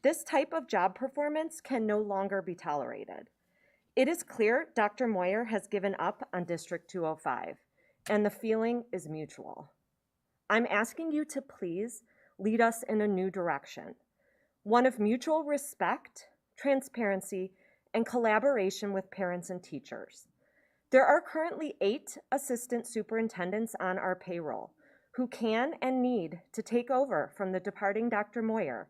This type of job performance can no longer be tolerated. It is clear Dr. Moyer has given up on District 205, and the feeling is mutual. I'm asking you to please lead us in a new direction, one of mutual respect, transparency, and collaboration with parents and teachers. There are currently 8 assistant superintendents on our payroll who can and need to take over from the departing Dr. Moyer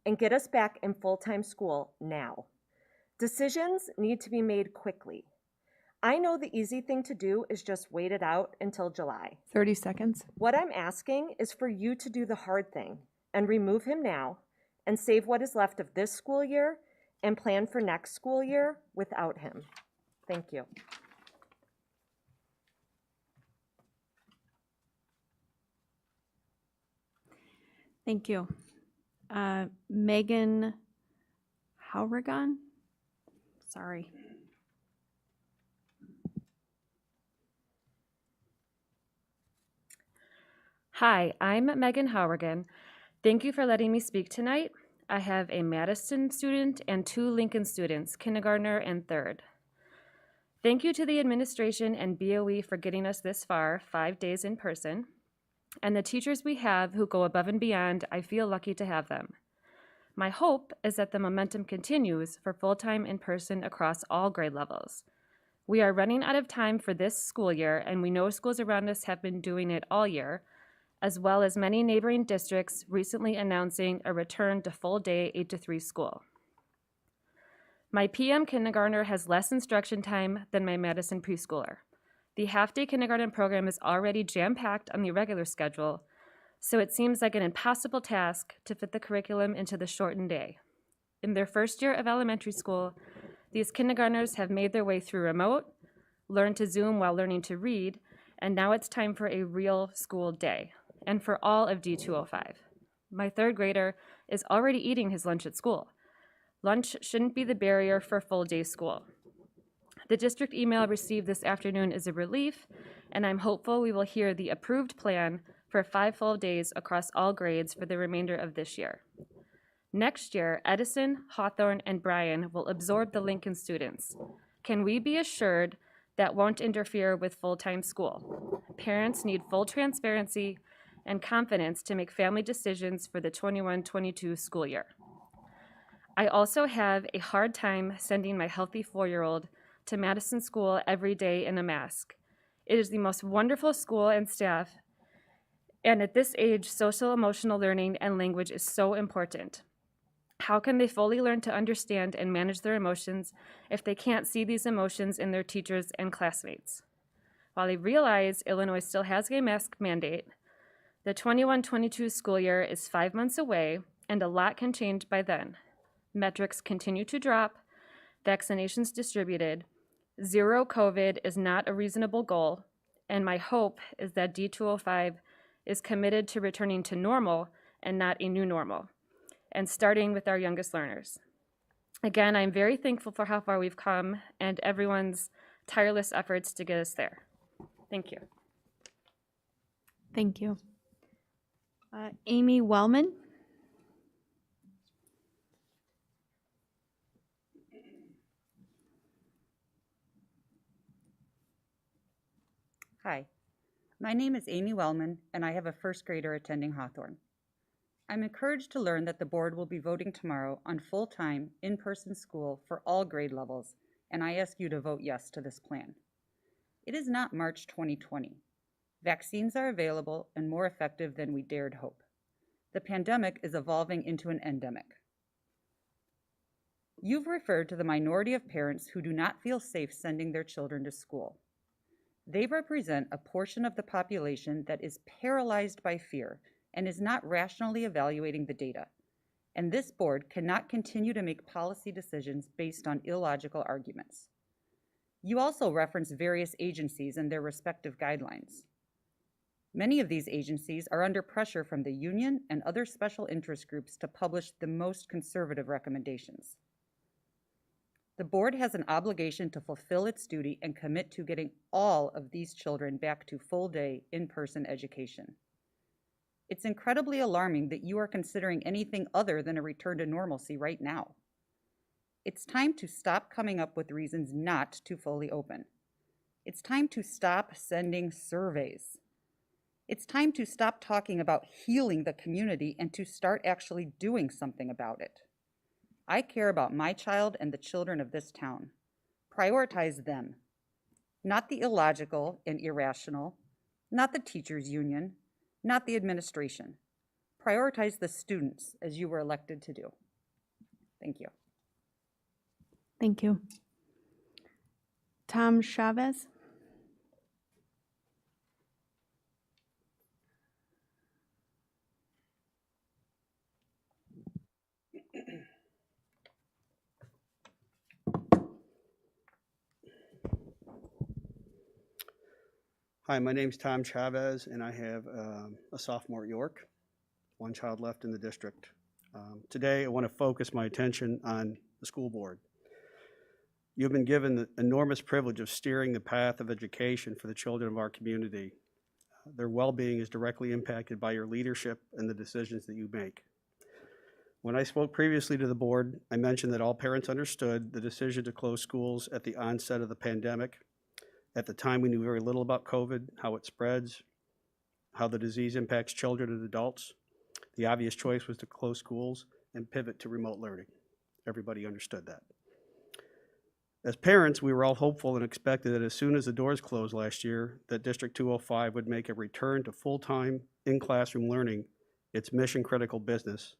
and get us back in full-time school now. Decisions need to be made quickly. I know the easy thing to do is just wait it out until July. 30 seconds. What I'm asking is for you to do the hard thing and remove him now and save what is left of this school year and plan for next school year without him. Thank you. Thank you. Megan Hauregan? Sorry. Hi, I'm Megan Hauregan. Thank you for letting me speak tonight. I have a Madison student and 2 Lincoln students, kindergartner and 3rd. Thank you to the administration and BOE for getting us this far, 5 days in person. And the teachers we have who go above and beyond, I feel lucky to have them. My hope is that the momentum continues for full-time in-person across all grade levels. We are running out of time for this school year, and we know schools around us have been doing it all year, as well as many neighboring districts recently announcing a return to full-day 8 to 3 school. My PM kindergartner has less instruction time than my Madison preschooler. The half-day kindergarten program is already jam-packed on the regular schedule, so it seems like an impossible task to fit the curriculum into the shortened day. In their first year of elementary school, these kindergartners have made their way through remote, learned to Zoom while learning to read, and now it's time for a real school day, and for all of D205. My 3rd grader is already eating his lunch at school. Lunch shouldn't be the barrier for full-day school. The district email received this afternoon is a relief, and I'm hopeful we will hear the approved plan for 5 full days across all grades for the remainder of this year. Next year, Edison, Hawthorne, and Bryan will absorb the Lincoln students. Can we be assured that won't interfere with full-time school? Parents need full transparency and confidence to make family decisions for the 21-22 school year. I also have a hard time sending my healthy 4-year-old to Madison School every day in a mask. It is the most wonderful school and staff, and at this age, social emotional learning and language is so important. How can they fully learn to understand and manage their emotions if they can't see these emotions in their teachers and classmates? While I realize Illinois still has a mask mandate, the 21-22 school year is 5 months away, and a lot can change by then. Metrics continue to drop, vaccinations distributed, 0 COVID is not a reasonable goal, and my hope is that D205 is committed to returning to normal and not a new normal, and starting with our youngest learners. Again, I'm very thankful for how far we've come and everyone's tireless efforts to get us there. Thank you. Thank you. Amy Wellman. Hi, my name is Amy Wellman, and I have a 1st grader attending Hawthorne. I'm encouraged to learn that the board will be voting tomorrow on full-time, in-person school for all grade levels, and I ask you to vote yes to this plan. It is not March 2020. Vaccines are available and more effective than we dared hope. The pandemic is evolving into an endemic. You've referred to the minority of parents who do not feel safe sending their children to school. They represent a portion of the population that is paralyzed by fear and is not rationally evaluating the data. And this board cannot continue to make policy decisions based on illogical arguments. You also reference various agencies and their respective guidelines. Many of these agencies are under pressure from the union and other special interest groups to publish the most conservative recommendations. The board has an obligation to fulfill its duty and commit to getting all of these children back to full-day in-person education. It's incredibly alarming that you are considering anything other than a return to normalcy right now. It's time to stop coming up with reasons not to fully open. It's time to stop sending surveys. It's time to stop talking about healing the community and to start actually doing something about it. I care about my child and the children of this town. Prioritize them, not the illogical and irrational, not the teachers' union, not the administration. Prioritize the students as you were elected to do. Thank you. Thank you. Tom Chavez. Hi, my name's Tom Chavez, and I have a sophomore at York, one child left in the district. Today, I want to focus my attention on the school board. You've been given the enormous privilege of steering the path of education for the children of our community. Their well-being is directly impacted by your leadership and the decisions that you make. When I spoke previously to the board, I mentioned that all parents understood the decision to close schools at the onset of the pandemic. At the time, we knew very little about COVID, how it spreads, how the disease impacts children and adults. The obvious choice was to close schools and pivot to remote learning. Everybody understood that. As parents, we were all hopeful and expected that as soon as the doors closed last year, that District 205 would make a return to full-time in-classroom learning its mission-critical business,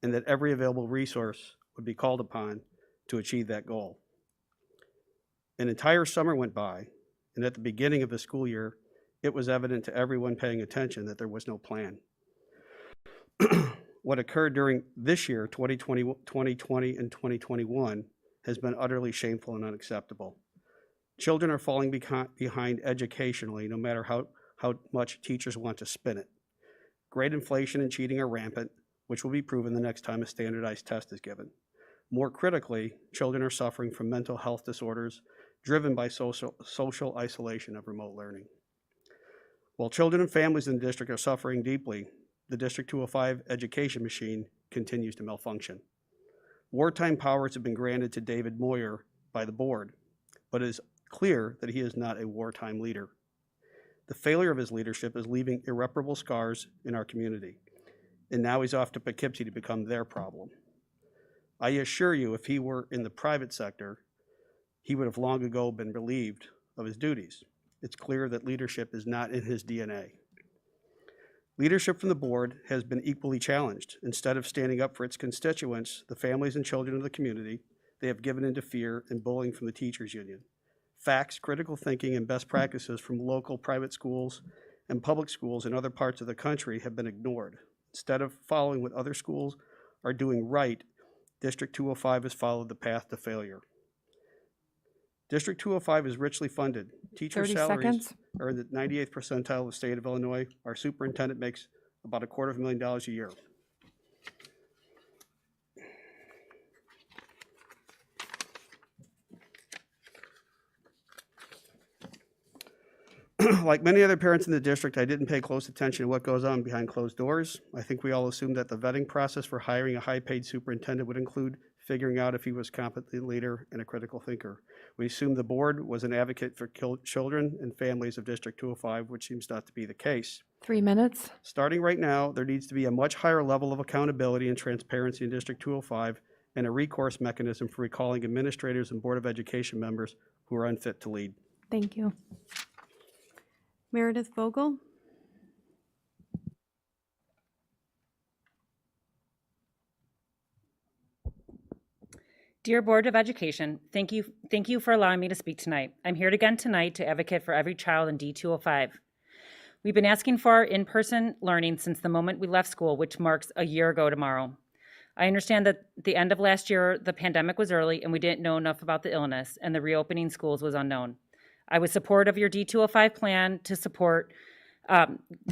and that every available resource would be called upon to achieve that goal. An entire summer went by, and at the beginning of the school year, it was evident to everyone paying attention that there was no plan. What occurred during this year, 2020 and 2021, has been utterly shameful and unacceptable. Children are falling behind educationally, no matter how much teachers want to spin it. Grade inflation and cheating are rampant, which will be proven the next time a standardized test is given. More critically, children are suffering from mental health disorders driven by social isolation of remote learning. While children and families in the district are suffering deeply, the District 205 education machine continues to malfunction. Wartime powers have been granted to David Moyer by the board, but it is clear that he is not a wartime leader. The failure of his leadership is leaving irreparable scars in our community, and now he's off to Poughkeepsie to become their problem. I assure you, if he were in the private sector, he would have long ago been relieved of his duties. It's clear that leadership is not in his DNA. Leadership from the board has been equally challenged. Instead of standing up for its constituents, the families and children of the community, they have given into fear and bullying from the teachers union. Facts, critical thinking, and best practices from local private schools and public schools in other parts of the country have been ignored. Instead of following what other schools are doing right, District 205 has followed the path to failure. District 205 is richly funded. Teacher 30 salaries seconds. are in the 98th percentile of the state of Illinois. Our superintendent makes about $250,000 a year. Like many other parents in the district, I didn't pay close attention to what goes on behind closed doors. I think we all assumed that the vetting process for hiring a high-paid superintendent would include figuring out if he was a competent leader and a critical thinker. We assumed the board was an advocate for children and families of District 205, which seems not to be the case. 3 minutes. Starting right now, there needs to be a much higher level of accountability and transparency in District 205 and a recourse mechanism for recalling administrators and Board of Education members who are unfit to lead. Thank you. Meredith Vogel. Dear Board of Education, thank you for allowing me to speak tonight. I'm here again tonight to advocate for every child in D205. We've been asking for in-person learning since the moment we left school, which marks a year ago tomorrow. I understand that the end of last year, the pandemic was early and we didn't know enough about the illness, and the reopening schools was unknown. I was supportive of your D205 plan to support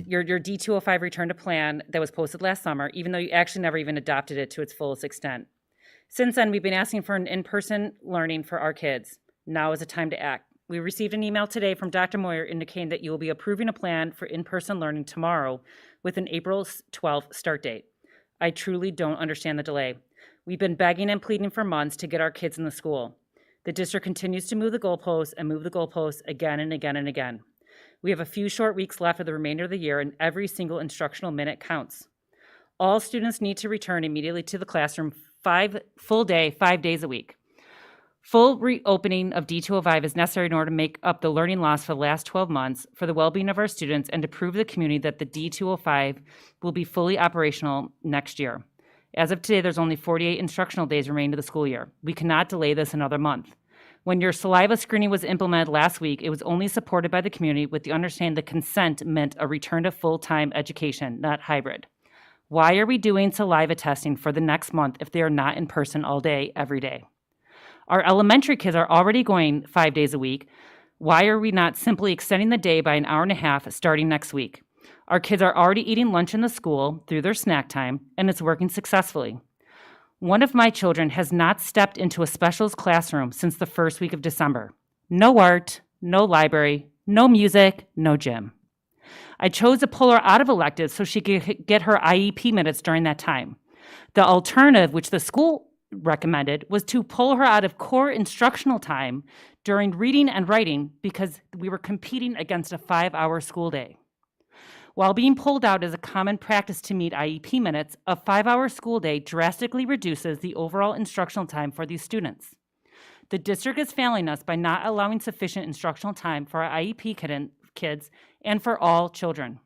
your D205 return to plan that was posted last summer, even though you actually never even adopted it to its fullest extent. Since then, we've been asking for an in-person learning for our kids. Now is the time to act. We received an email today from Dr. Moyer indicating that you will be approving a plan for in-person learning tomorrow, with an April 12th start date. I truly don't understand the delay. We've been begging and pleading for months to get our kids in the school. The district continues to move the goalposts and move the goalposts again and again and again. We have a few short weeks left of the remainder of the year, and every single instructional minute counts. All students need to return immediately to the classroom 5 days a week. Full reopening of D205 is necessary in order to make up the learning loss for the last 12 months for the well-being of our students and to prove to the community that the D205 will be fully operational next year. As of today, there's only 48 instructional days remaining to the school year. We cannot delay this another month. When your saliva screening was implemented last week, it was only supported by the community with the understanding that consent meant a return to full-time education, not hybrid. Why are we doing saliva testing for the next month if they are not in person all day, every day? Our elementary kids are already going 5 days a week. Why are we not simply extending the day by an hour and a half starting next week? Our kids are already eating lunch in the school through their snack time, and it's working successfully. One of my children has not stepped into a specials classroom since the first week of December. No art, no library, no music, no gym. I chose to pull her out of electives so she could get her IEP minutes during that time. The alternative, which the school recommended, was to pull her out of core instructional time during reading and writing because we were competing against a 5-hour school day. While being pulled out is a common practice to meet IEP minutes, a 5-hour school day drastically reduces the overall instructional time for these students. The district is failing us by not allowing sufficient instructional time for our IEP kids and for all children.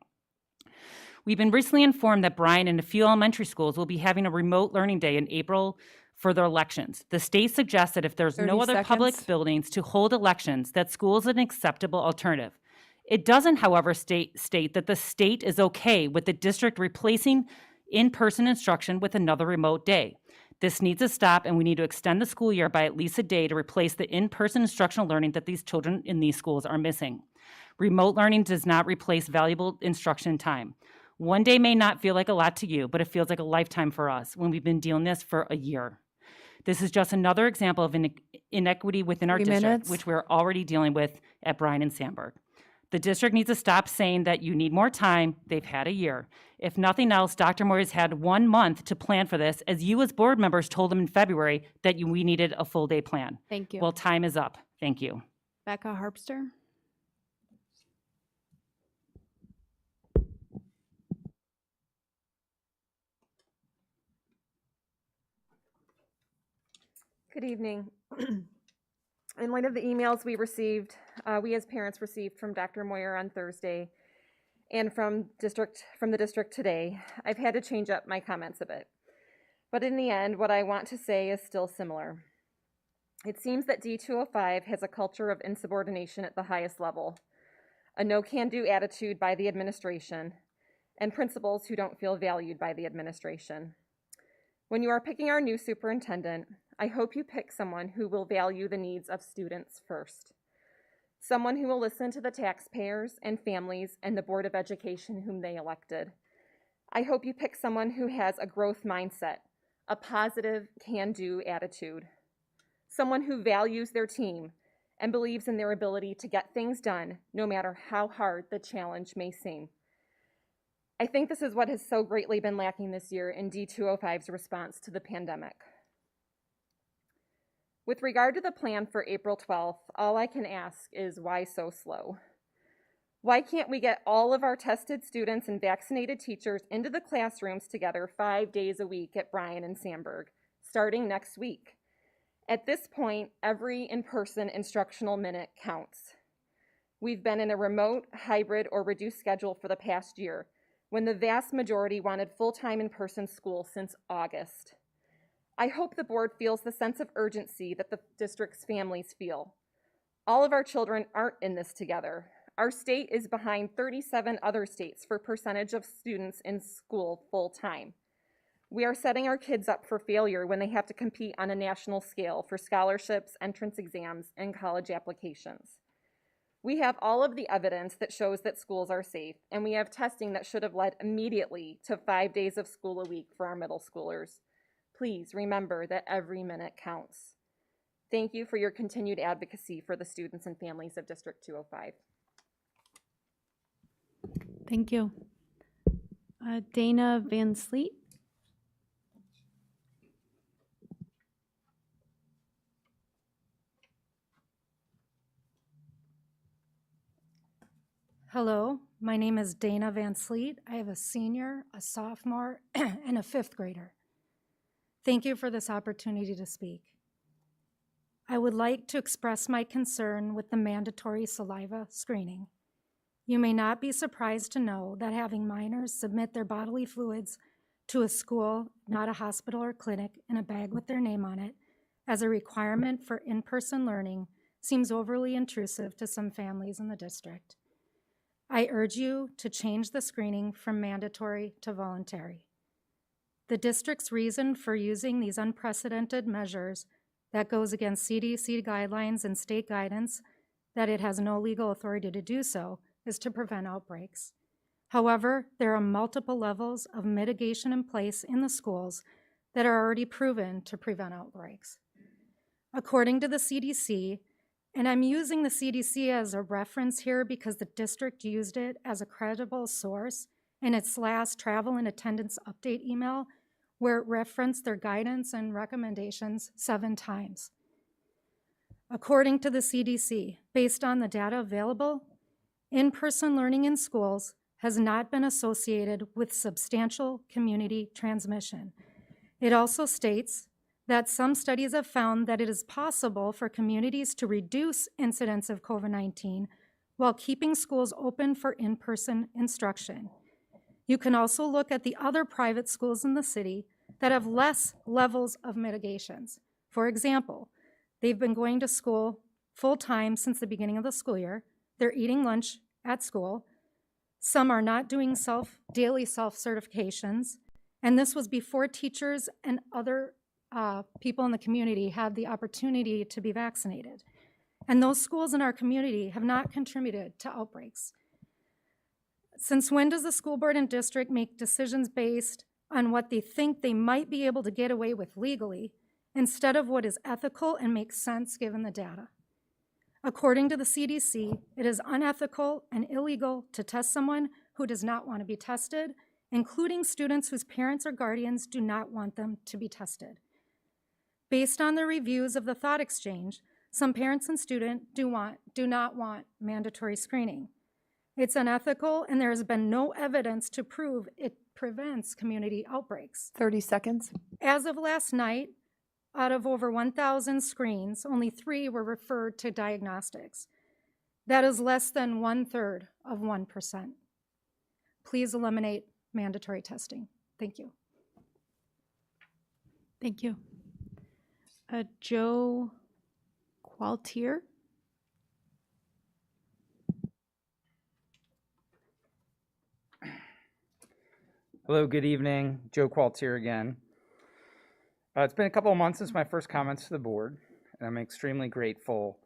We've been recently informed that Bryan and a few elementary schools will be having a remote learning day in April for their elections. The state suggests that if there's 30 no other public seconds. buildings to hold elections, that school is an acceptable alternative. It doesn't, however, state that the state is okay with the district replacing in-person instruction with another remote day. This needs to stop, and we need to extend the school year by at least a day to replace the in-person instructional learning that these children in these schools are missing. Remote learning does not replace valuable instruction time. One day may not feel like a lot to you, but it feels like a lifetime for us when we've been dealing this for a year. This is just another example of inequity within our 3 district, minutes. which we're already dealing with at Bryan and Sandburg. The district needs to stop saying that you need more time. They've had a year. If nothing else, Dr. Moyer's had 1 month to plan for this, as you as board members told them in February that we needed a full day plan. Thank you. Well, time is up. Thank you. Becca Harpster. Good evening. In light of the emails we received, we as parents received from Dr. Moyer on Thursday and from the district today, I've had to change up my comments a bit. But in the end, what I want to say is still similar. It seems that D205 has a culture of insubordination at the highest level, a no-can-do attitude by the administration, and principals who don't feel valued by the administration. When you are picking our new superintendent, I hope you pick someone who will value the needs of students first. Someone who will listen to the taxpayers and families and the Board of Education whom they elected. I hope you pick someone who has a growth mindset, a positive can-do attitude. Someone who values their team and believes in their ability to get things done no matter how hard the challenge may seem. I think this is what has so greatly been lacking this year in D205's response to the pandemic. With regard to the plan for April 12th, all I can ask is why so slow? Why can't we get all of our tested students and vaccinated teachers into the classrooms together 5 days a week at Bryan and Sandburg, starting next week? At this point, every in-person instructional minute counts. We've been in a remote, hybrid, or reduced schedule for the past year, when the vast majority wanted full-time in-person school since August. I hope the board feels the sense of urgency that the district's families feel. All of our children aren't in this together. Our state is behind 37 other states for percentage of students in school full-time. We are setting our kids up for failure when they have to compete on a national scale for scholarships, entrance exams, and college applications. We have all of the evidence that shows that schools are safe, and we have testing that should have led immediately to 5 days of school a week for our middle schoolers. Please remember that every minute counts. Thank you for your continued advocacy for the students and families of District 205. Thank you. Dana Van Sleet. Hello, my name is Dana Van Sleet. I have a senior, a sophomore, and a fifth grader. Thank you for this opportunity to speak. I would like to express my concern with the mandatory saliva screening. You may not be surprised to know that having minors submit their bodily fluids to a school, not a hospital or clinic, in a bag with their name on it, as a requirement for in-person learning seems overly intrusive to some families in the district. I urge you to change the screening from mandatory to voluntary. The district's reason for using these unprecedented measures that goes against CDC guidelines and state guidance that it has no legal authority to do so is to prevent outbreaks. However, there are multiple levels of mitigation in place in the schools that are already proven to prevent outbreaks. According to the CDC, and I'm using the CDC as a reference here because the district used it as a credible source in its last travel and attendance update email, where it referenced their guidance and recommendations 7 times. According to the CDC, based on the data available, in-person learning in schools has not been associated with substantial community transmission. It also states that some studies have found that it is possible for communities to reduce incidence of COVID-19 while keeping schools open for in-person instruction. You can also look at the other private schools in the city that have less levels of mitigations. For example, they've been going to school full-time since the beginning of the school year. They're eating lunch at school. Some are not doing daily self-certifications, and this was before teachers and other people in the community had the opportunity to be vaccinated. And those schools in our community have not contributed to outbreaks. Since when does the school board and district make decisions based on what they think they might be able to get away with legally instead of what is ethical and makes sense given the data? According to the CDC, it is unethical and illegal to test someone who does not want to be tested, including students whose parents or guardians do not want them to be tested. Based on the reviews of the thought exchange, some parents and students do not want mandatory screening. It's unethical, and there has been no evidence to prove it prevents community outbreaks. 30 seconds. As of last night, out of over 1,000 screens, only 3 were referred to diagnostics. That is less than 1/3 of 1%. Please eliminate mandatory testing. Thank you. Thank you. Joe Qualtier. Hello, good evening. Joe Qualtier again. It's been a couple of months since my first comments to the board, and I'm extremely grateful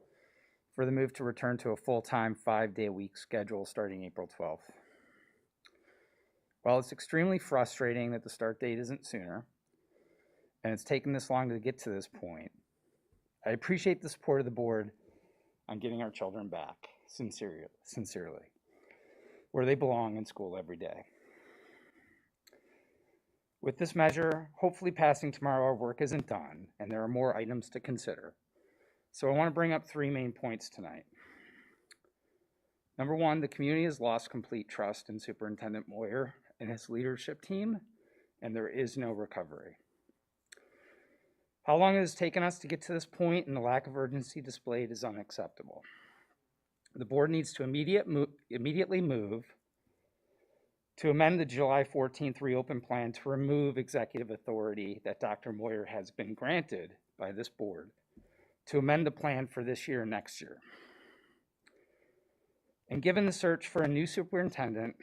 for the move to return to a full-time 5-day-a-week schedule starting April 12th. While it's extremely frustrating that the start date isn't sooner, and it's taken this long to get to this point, I appreciate the support of the board on getting our children back, sincerely, where they belong in school every day. With this measure hopefully passing tomorrow, our work isn't done, and there are more items to consider. So I want to bring up 3 main points tonight. Number 1, the community has lost complete trust in Superintendent Moyer and his leadership team, and there is no recovery. How long it has taken us to get to this point and the lack of urgency displayed is unacceptable. The board needs to immediately move to amend the July 14th reopen plan to remove executive authority that Dr. Moyer has been granted by this board to amend the plan for this year and next year. And given the search for a new superintendent,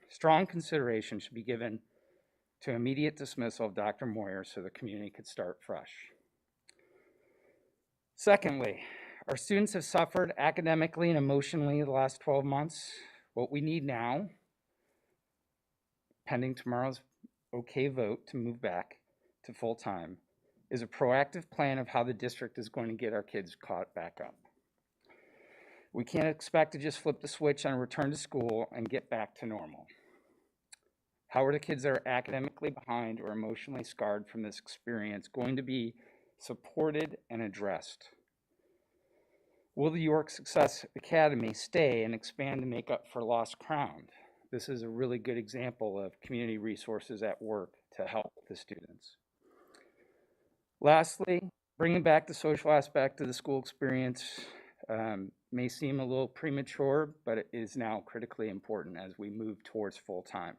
strong consideration should be given to immediate dismissal of Dr. Moyer so the community could start fresh. Secondly, our students have suffered academically and emotionally the last 12 months. What we need now, pending tomorrow's okay vote to move back to full-time, is a proactive plan of how the district is going to get our kids caught back up. We can't expect to just flip the switch on return to school and get back to normal. How are the kids that are academically behind or emotionally scarred from this experience going to be supported and addressed? Will the York Success Academy stay and expand to make up for lost ground? This is a really good example of community resources at work to help the students. Lastly, bringing back the social aspect of the school experience may seem a little premature, but it is now critically important as we move towards full-time.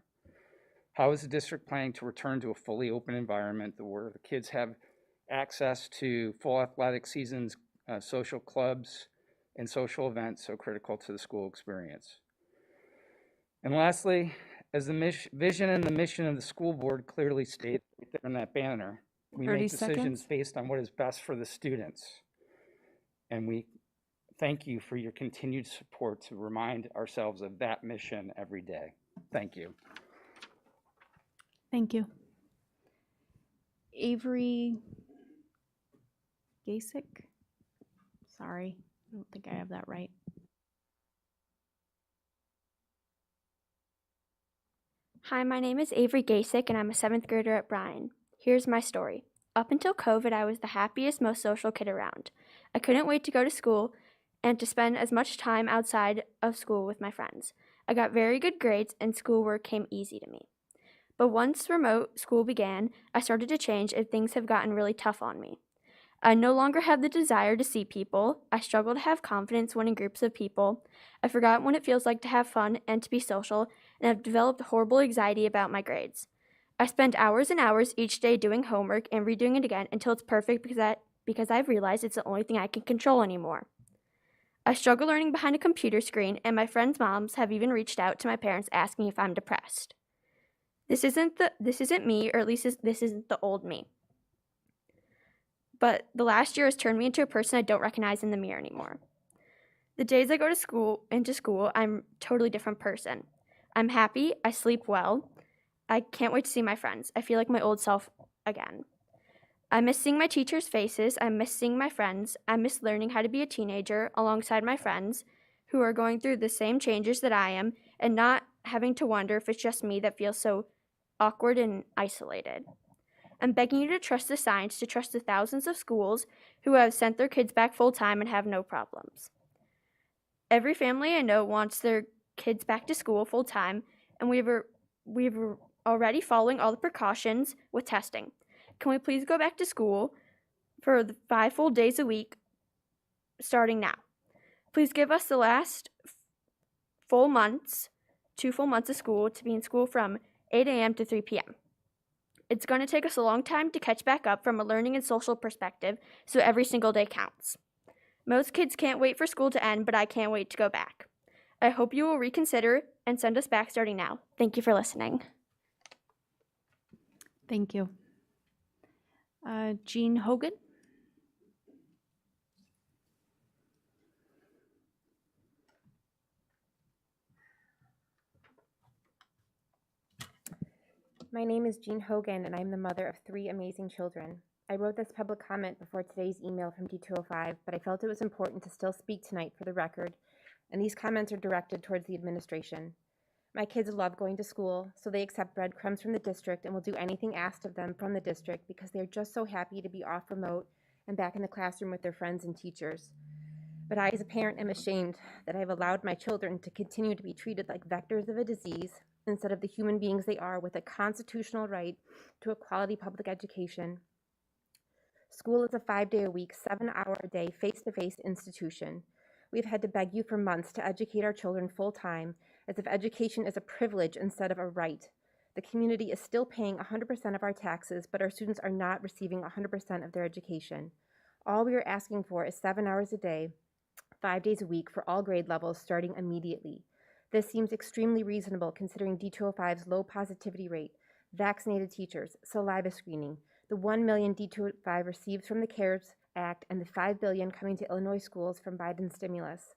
How is the district planning to return to a fully open environment where the kids have access to full athletic seasons, social clubs, and social events so critical to the school experience? And lastly, as the vision and the mission of the school board clearly state right there in that banner, we 30 make decisions seconds. based on what is best for the students. And we thank you for your continued support to remind ourselves of that mission every day. Thank you. Thank you. Avery Gasik? Sorry, I don't think I have that right. Hi, my name is Avery Gasik, and I'm a 7th grader at Bryan. Here's my story. Up until COVID, I was the happiest, most social kid around. I couldn't wait to go to school and to spend as much time outside of school with my friends. I got very good grades, and schoolwork came easy to me. But once remote school began, I started to change, and things have gotten really tough on me. I no longer have the desire to see people. I struggle to have confidence when in groups of people. I forgot what it feels like to have fun and to be social, and I've developed horrible anxiety about my grades. I spend hours and hours each day doing homework and redoing it again until it's perfect because I've realized it's the only thing I can control anymore. I struggle learning behind a computer screen, and my friends' moms have even reached out to my parents asking if I'm depressed. This isn't me, or at least this isn't the old me. But the last year has turned me into a person I don't recognize in the mirror anymore. The days I go into school, I'm a totally different person. I'm happy, I sleep well, I can't wait to see my friends. I feel like my old self again. I miss seeing my teachers' faces, I miss seeing my friends, I miss learning how to be a teenager alongside my friends who are going through the same changes that I am, and not having to wonder if it's just me that feels so awkward and isolated. I'm begging you to trust the science, to trust the thousands of schools who have sent their kids back full-time and have no problems. Every family I know wants their kids back to school full-time, and we've already following all the precautions with testing. Can we please go back to school for the 5 full days a week starting now? Please give us the last 2 full months of school to be in school from 8 a.m. to 3 p.m. It's going to take us a long time to catch back up from a learning and social perspective, so every single day counts. Most kids can't wait for school to end, but I can't wait to go back. I hope you will reconsider and send us back starting now. Thank you for listening. Thank you. Jean Hogan? My name is Jean Hogan, and I'm the mother of 3 amazing children. I wrote this public comment before today's email from D205, but I felt it was important to still speak tonight for the record, and these comments are directed towards the administration. My kids love going to school, so they accept breadcrumbs from the district and will do anything asked of them from the district because they're just so happy to be off remote and back in the classroom with their friends and teachers. But I, as a parent, am ashamed that I've allowed my children to continue to be treated like vectors of a disease instead of the human beings they are with a constitutional right to a quality public education. School is a 5-day-a-week, 7-hour-a-day, face-to-face institution. We've had to beg you for months to educate our children full-time, as if education is a privilege instead of a right. The community is still paying 100% of our taxes, but our students are not receiving 100% of their education. All we are asking for is 7 hours a day, 5 days a week for all grade levels starting immediately. This seems extremely reasonable considering D205's low positivity rate, vaccinated teachers, saliva screening, the $1 million D205 received from the CARES Act, and the $5 billion coming to Illinois schools from Biden's stimulus.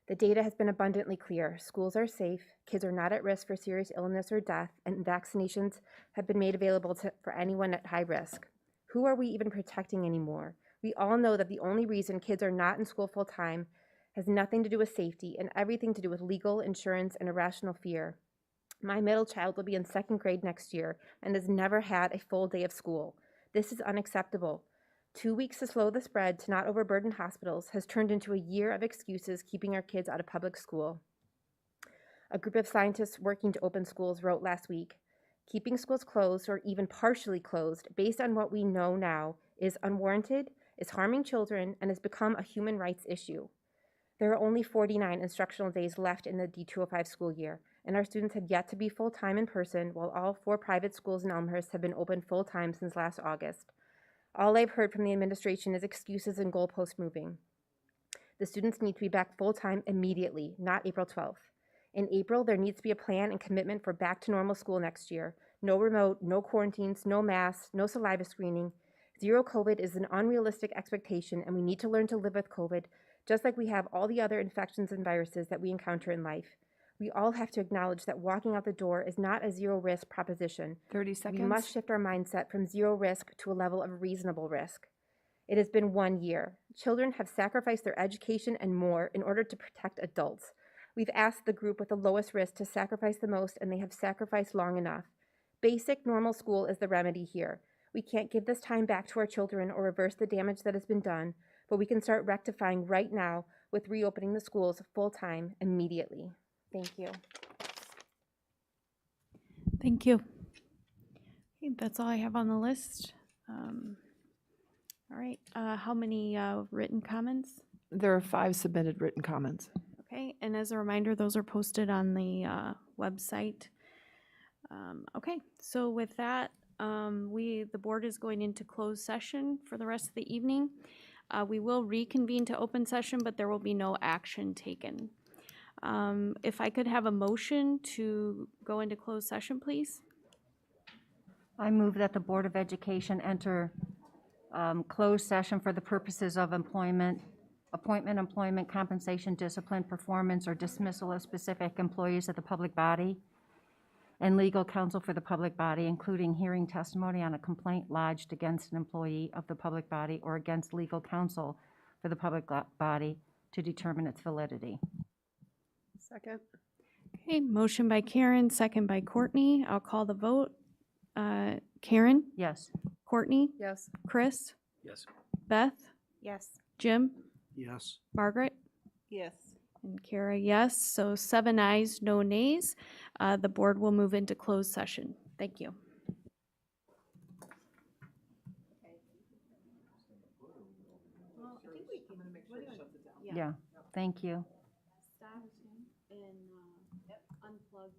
The data has been abundantly clear. Schools are safe, kids are not at risk for serious illness or death, and vaccinations have been made available for anyone at high risk. Who are we even protecting anymore? We all know that the only reason kids are not in school full-time has nothing to do with safety and everything to do with legal, insurance, and irrational fear. My middle child will be in 2nd grade next year and has never had a full day of school. This is unacceptable. 2 weeks to slow the spread to not overburden hospitals has turned into a year of excuses keeping our kids out of public school. A group of scientists working to open schools wrote last week, keeping schools closed or even partially closed based on what we know now is unwarranted, is harming children, and has become a human rights issue. There are only 49 instructional days left in the D205 school year, and our students have yet to be full-time in person, while all 4 private schools in Elmhurst have been open full-time since last August. All I've heard from the administration is excuses and goalpost moving. The students need to be back full-time immediately, not April 12th. In April, there needs to be a plan and commitment for back to normal school next year. No remote, no quarantines, no masks, no saliva screening. Zero COVID is an unrealistic expectation, and we need to learn to live with COVID, just like we have all the other infections and viruses that we encounter in life. We all have to acknowledge that walking out the door is not a zero-risk proposition. 30 seconds. We must shift our mindset from zero risk to a level of reasonable risk. It has been 1 year. Children have sacrificed their education and more in order to protect adults. We've asked the group with the lowest risk to sacrifice the most, and they have sacrificed long enough. Basic normal school is the remedy here. We can't give this time back to our children or reverse the damage that has been done, but we can start rectifying right now with reopening the schools full-time immediately. Thank you. Thank you. Okay, that's all I have on the list. All right, how many written comments? There are 5 submitted written comments. Okay, and as a reminder, those are posted on the website. Okay, so with that, the board is going into closed session for the rest of the evening. We will reconvene to open session, but there will be no action taken. If I could have a motion to go into closed session, please. I move that the Board of Education enter closed session for the purposes of appointment, compensation, discipline, performance, or dismissal of specific employees of the public body, and legal counsel for the public body, including hearing testimony on a complaint lodged against an employee of the public body or against legal counsel for the public body to determine its validity. Second. Okay, motion by Karen, second by Courtney. I'll call the vote. Karen? Yes. Courtney? Yes. Chris? Yes. Beth? Yes. Jim? Yes. Margaret? Yes. And Kara, yes. So 7 ayes, no nays. The board will move into closed session. Thank you. Yeah. Thank you. Stop and unplugged.